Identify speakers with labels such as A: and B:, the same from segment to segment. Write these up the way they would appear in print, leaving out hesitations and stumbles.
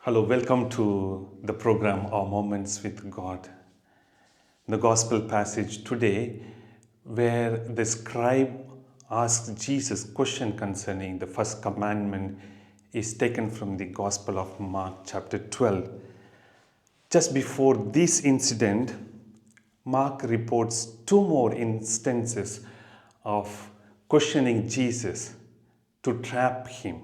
A: Hello, welcome to the program Our Moments with God. The gospel passage today, where the scribe asks Jesus question concerning the first commandment, is taken from the Gospel of Mark chapter 12. Just before this incident, Mark reports two more instances of questioning Jesus to trap him.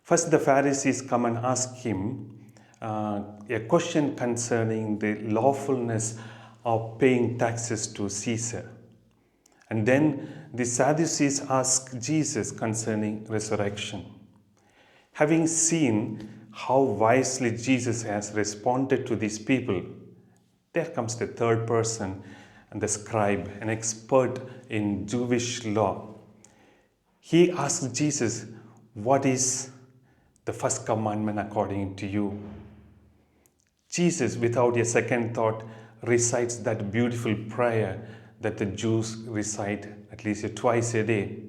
A: First, the Pharisees come and ask him a question concerning the lawfulness of paying taxes to Caesar. And then the Sadducees ask Jesus concerning resurrection. Having seen how wisely Jesus has responded to these people, there comes the third person, and the scribe, an expert in Jewish law. He asks Jesus, "What is the first commandment according to you?" Jesus, without a second thought, recites that beautiful prayer that the Jews recite at least twice a day.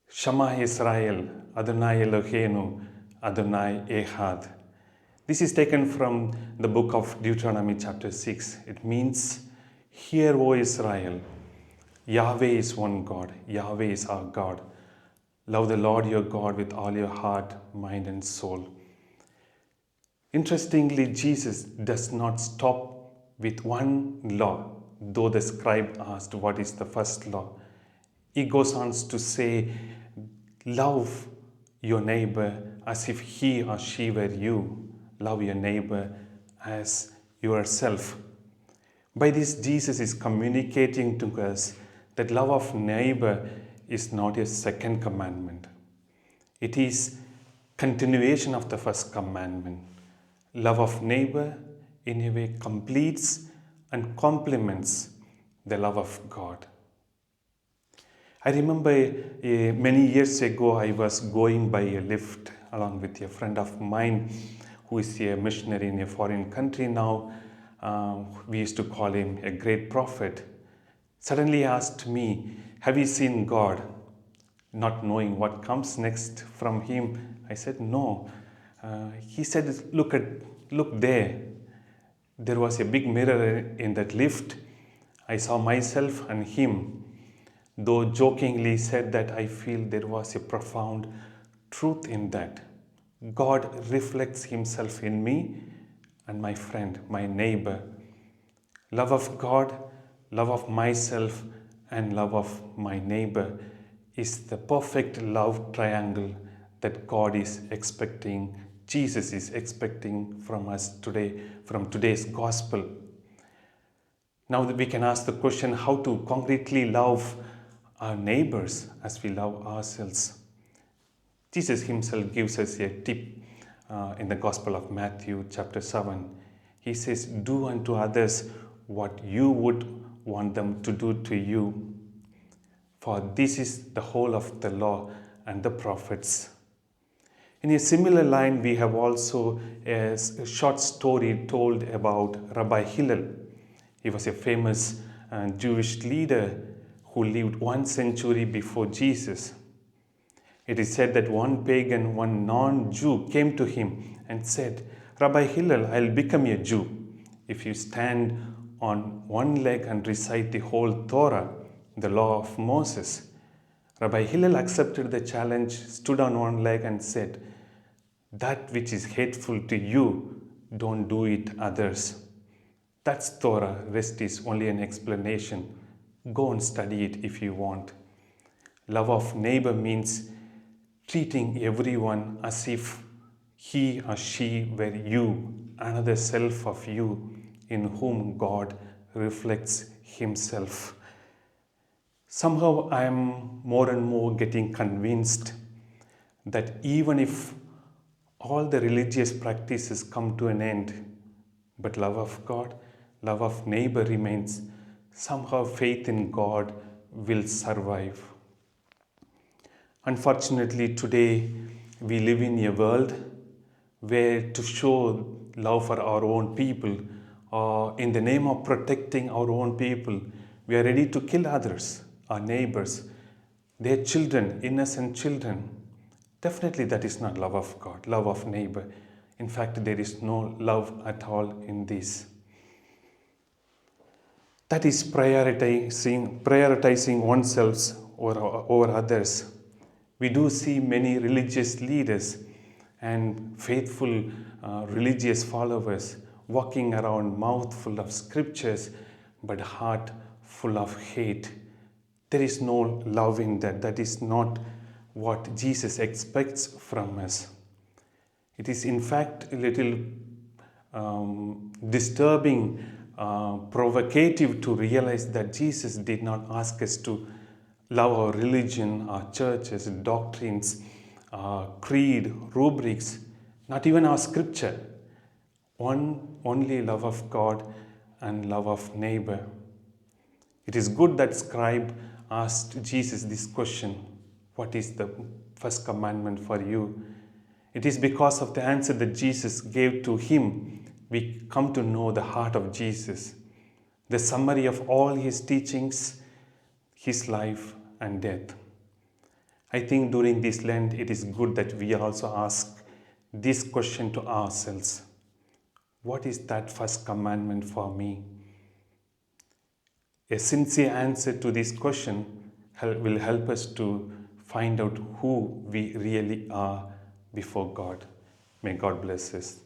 A: Shema Israel, Adonai Eloheinu, Adonai Echad. This is taken from the book of Deuteronomy chapter 6. It means, "Hear, O Israel, Yahweh is one God, Yahweh is our God. Love the Lord your God with all your heart, mind, and soul." Interestingly, Jesus does not stop with one law, though the scribe asked, "What is the first law?" He goes on to say, "Love your neighbor as if he or she were you. Love your neighbor as yourself." By this, Jesus is communicating to us that love of neighbor is not a second commandment. It is continuation of the first commandment. Love of neighbor in a way completes and complements the love of God. I remember many years ago I was going by a lift along with a friend of mine who is a missionary in a foreign country now. We used to call him a great prophet. Suddenly he asked me, "Have you seen God?" Not knowing what comes next from him, I said, "No." He said, look there." There was a big mirror in that lift. I saw myself and him. Though jokingly said that, I feel there was a profound truth in that. God reflects himself in me and my friend, my neighbor. Love of God, love of myself, and love of my neighbor is the perfect love triangle that God is expecting, Jesus is expecting from us today, from today's gospel. Now that we can ask the question, how to concretely love our neighbors as we love ourselves. Jesus himself gives us a tip in the Gospel of Matthew chapter 7. He says, "Do unto others what you would want them to do to you. For this is the whole of the law and the prophets." In a similar line, we have also a short story told about Rabbi Hillel. He was a famous Jewish leader who lived 1 century before Jesus. It is said that one pagan, one non-Jew came to him and said, "Rabbi Hillel, I'll become a Jew if you stand on one leg and recite the whole Torah, the law of Moses." Rabbi Hillel accepted the challenge, stood on one leg and said, "That which is hateful to you, don't do it others." That's Torah. Rest is only an explanation. Go and study it if you want. Love of neighbor means treating everyone as if he or she were you, another self of you, in whom God reflects himself. Somehow I am more and more getting convinced that even if all the religious practices come to an end, but love of God, love of neighbor remains, somehow faith in God will survive. Unfortunately, today we live in a world where to show love for our own people, or in the name of protecting our own people, we are ready to kill others, our neighbors, their children, innocent children. Definitely that is not love of God, love of neighbor. In fact, there is no love at all in this. That is prioritizing oneself over others. We do see many religious leaders and faithful religious followers walking around mouth full of scriptures but heart full of hate. There is no love in that. That is not what Jesus expects from us. It is in fact a little disturbing, provocative to realize that Jesus did not ask us to love our religion, our churches, doctrines, creed, rubrics, not even our scripture. Only love of God and love of neighbor. It is good that scribe asked Jesus this question, what is the first commandment for you? It is because of the answer that Jesus gave to him we come to know the heart of Jesus, the summary of all his teachings, his life and death. I think during this Lent it is good that we also ask this question to ourselves. What is that first commandment for me? A sincere answer to this question will help us to find out who we really are before God. May God bless us.